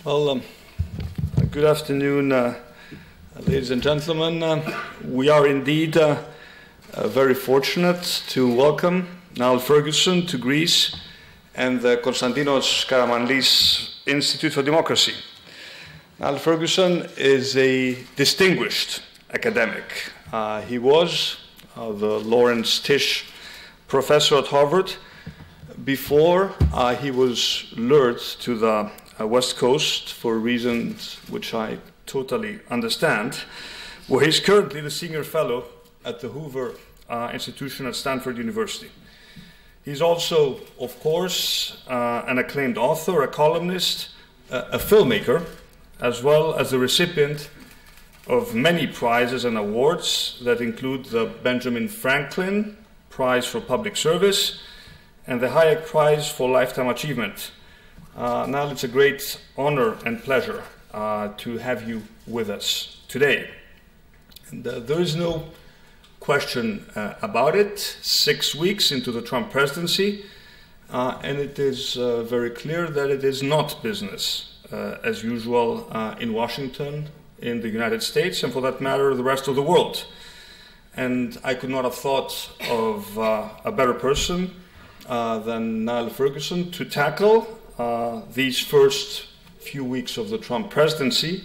Well, good afternoon, ladies and gentlemen. We are indeed very fortunate to welcome Niall Ferguson to Greece and the Konstantinos Karamanlis Institute for Democracy. Niall Ferguson is a distinguished academic. He was the Lawrence Tisch Professor at Harvard before he was lured to the West Coast for reasons which I totally understand, where he's currently the senior fellow at the Hoover Institution at Stanford University. He's also, of course, an acclaimed author, a columnist, a filmmaker, as well as the recipient of many prizes and awards that include the Benjamin Franklin Prize for Public Service and the Hayek Prize for Lifetime Achievement. Niall, it's a great honor and pleasure to have you with us today. And there is no question about it. 6 weeks into the Trump presidency, and it is very clear that it is not business as usual in Washington, in the United States, and for that matter, the rest of the world. And I could not have thought of a better person than Niall Ferguson to tackle these first few weeks of the Trump presidency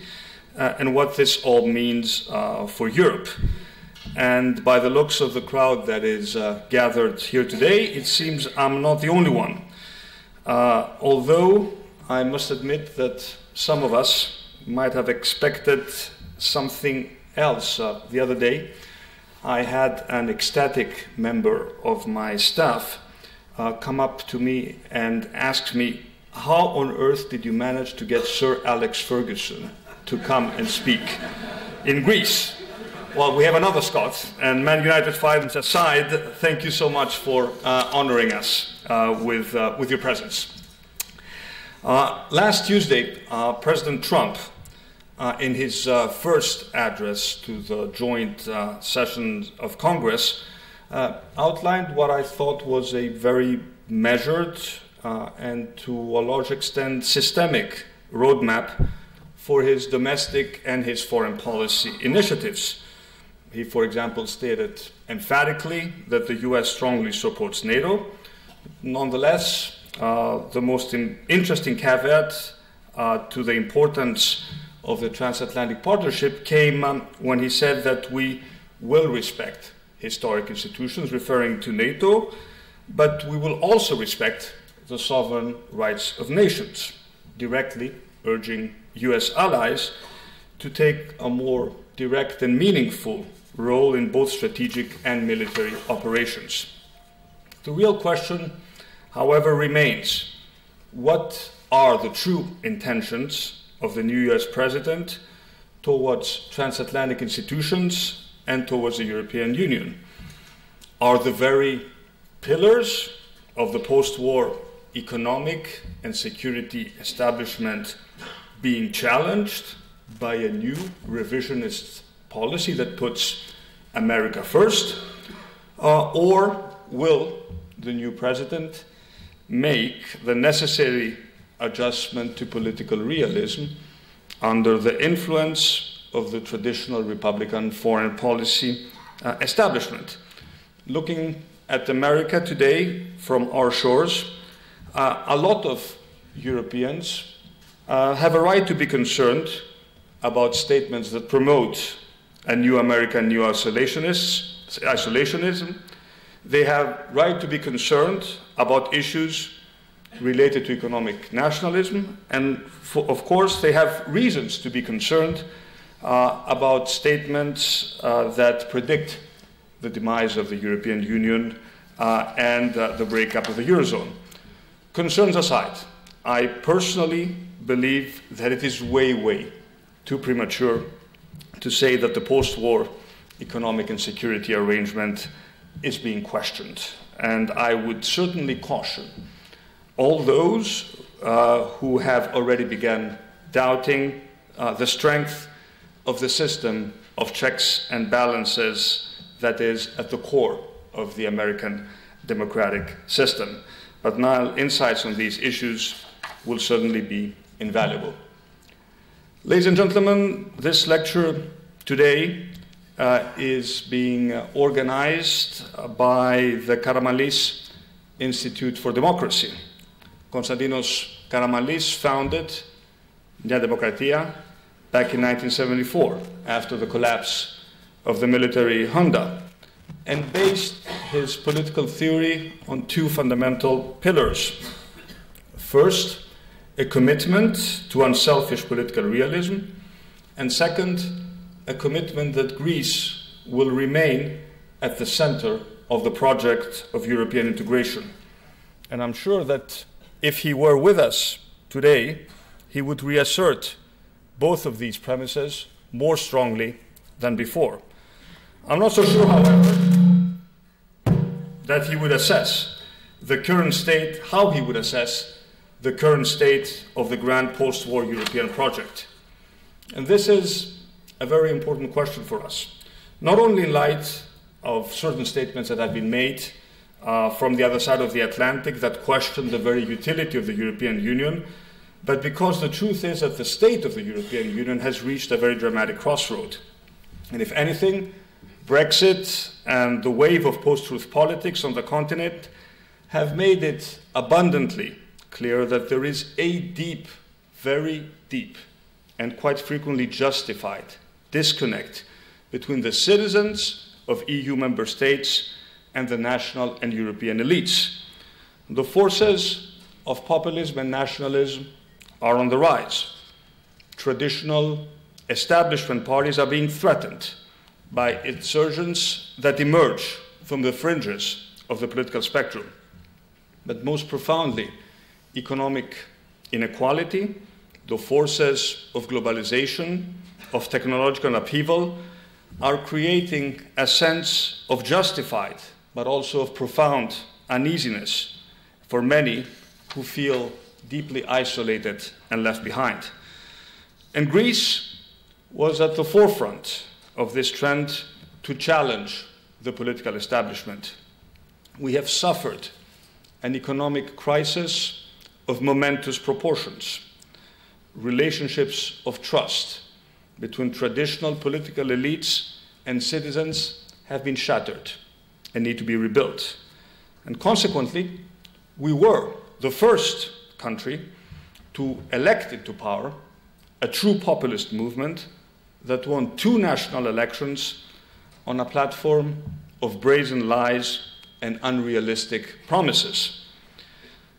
and what this all means for Europe. And by the looks of the crowd that is gathered here today, it seems I'm not the only one. Although I must admit that some of us might have expected something else. The other day, I had an ecstatic member of my staff come up to me and ask me, how on earth did you manage to get Sir Alex Ferguson to come and speak in Greece? Well, we have another Scot, and Man United fans aside, thank you so much for honoring us with your presence. Last Tuesday, President Trump, in his first address to the joint session of Congress, outlined what I thought was a very measured and to a large extent systemic roadmap for his domestic and his foreign policy initiatives. He, for example, stated emphatically that the US strongly supports NATO. Nonetheless, the most interesting caveat to the importance of the transatlantic partnership came when he said that we will respect historic institutions, referring to NATO, but we will also respect the sovereign rights of nations, directly urging US allies to take a more direct and meaningful role in both strategic and military operations. The real question, however, remains: what are the true intentions of the new US president towards transatlantic institutions and towards the European Union? Are the very pillars of the post-war economic and security establishment being challenged by a new revisionist policy that puts America first? Or will the new president make the necessary adjustment to political realism under the influence of the traditional Republican foreign policy establishment? Looking at America today from our shores, a lot of Europeans have a right to be concerned about statements that promote a new American new isolationism. They have right to be concerned about issues related to economic nationalism, and of course they have reasons to be concerned about statements that predict the demise of the European Union and the breakup of the Eurozone. Concerns aside, I personally believe that it is way too premature to say that the post-war economic and security arrangement is being questioned. And I would certainly caution all those who have already begun doubting the strength of the system of checks and balances that is at the core of the American democratic system. But Niall, insights on these issues will certainly be invaluable. Ladies and gentlemen, this lecture today is being organized by the Karamanlis Institute for Democracy. Konstantinos Karamanlis founded Nea Δημοκρατία back in 1974 after the collapse of the military junta, and based his political theory on two fundamental pillars. First, a commitment to unselfish political realism, and second, a commitment that Greece will remain at the center of the project of European integration. And I'm sure that if he were with us today, he would reassert both of these premises more strongly than before. I'm not so sure, however, that he would assess the current state, how he would assess the current state of the grand post-war European project. And this is a very important question for us, not only in light of certain statements that have been made from the other side of the Atlantic that question the very utility of the European Union, but because the truth is that the state of the European Union has reached a very dramatic crossroad. And if anything, Brexit and the wave of post-truth politics on the continent have made it abundantly clear that there is a deep, very deep, and quite frequently justified disconnect between the citizens of EU member states and the national and European elites. The forces of populism and nationalism are on the rise. Traditional establishment parties are being threatened by insurgents that emerge from the fringes of the political spectrum. But most profoundly, economic inequality, the forces of globalization, of technological upheaval, are creating a sense of justified, but also of profound uneasiness for many who feel deeply isolated and left behind. And Greece was at the forefront of this trend to challenge the political establishment. We have suffered an economic crisis of momentous proportions. Relationships of trust between traditional political elites and citizens have been shattered and need to be rebuilt. And consequently, we were the first country to elect into power a true populist movement that won 2 national elections on a platform of brazen lies and unrealistic promises.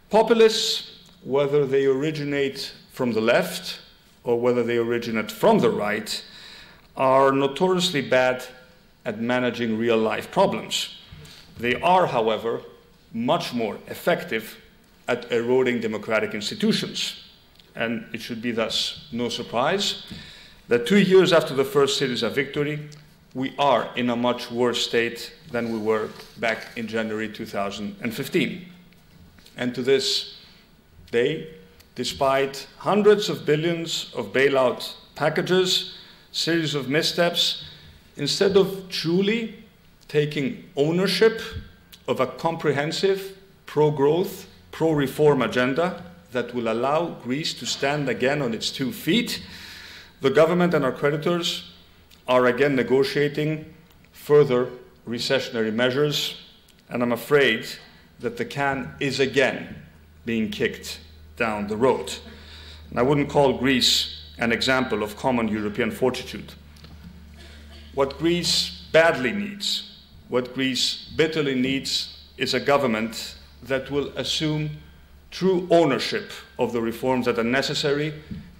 Populists, whether they originate from the left or whether they originate from the right, are notoriously bad at managing real-life problems. They are, however, much more effective at eroding democratic institutions. And it should be thus no surprise that 2 years after the first Syriza victory, we are in a much worse state than we were back in January 2015. And to this day, despite hundreds of billions of bailout packages, series of missteps, instead of truly taking ownership of a comprehensive, pro-growth, pro-reform agenda that will allow Greece to stand again on its 2 feet, the government and our creditors are again negotiating further recessionary measures, and I'm afraid that the can is again being kicked down the road. And I wouldn't call Greece an example of common European fortitude. What Greece badly needs, what Greece bitterly needs, is a government that will assume true ownership of the reforms that are necessary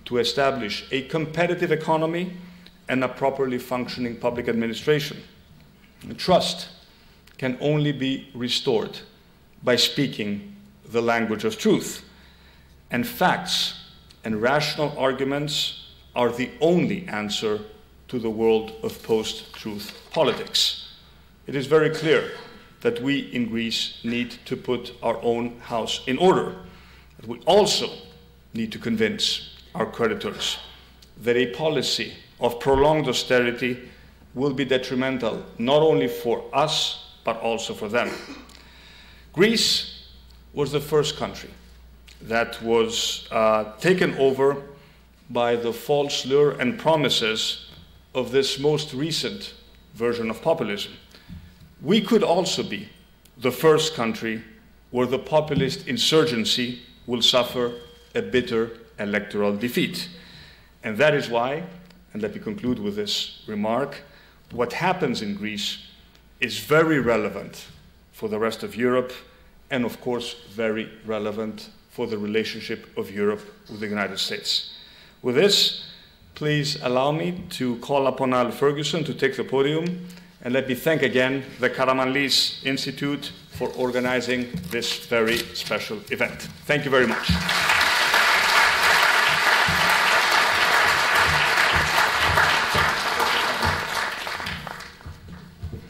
to establish a competitive economy and a properly functioning public administration. And trust can only be restored by speaking the language of truth. And facts and rational arguments are the only answer to the world of post-truth politics. It is very clear that we in Greece need to put our own house in order. But we also need to convince our creditors that a policy of prolonged austerity will be detrimental not only for us, but also for them. Greece was the first country that was taken over by the false lure and promises of this most recent version of populism. We could also be the first country where the populist insurgency will suffer a bitter electoral defeat. And that is why, and let me conclude with this remark, what happens in Greece is very relevant for the rest of Europe and, of course, very relevant for the relationship of Europe with the United States. With this, please allow me to call upon Niall Ferguson to take the podium, and let me thank again the Karamanlis Institute for organizing this very special event. Thank you very much.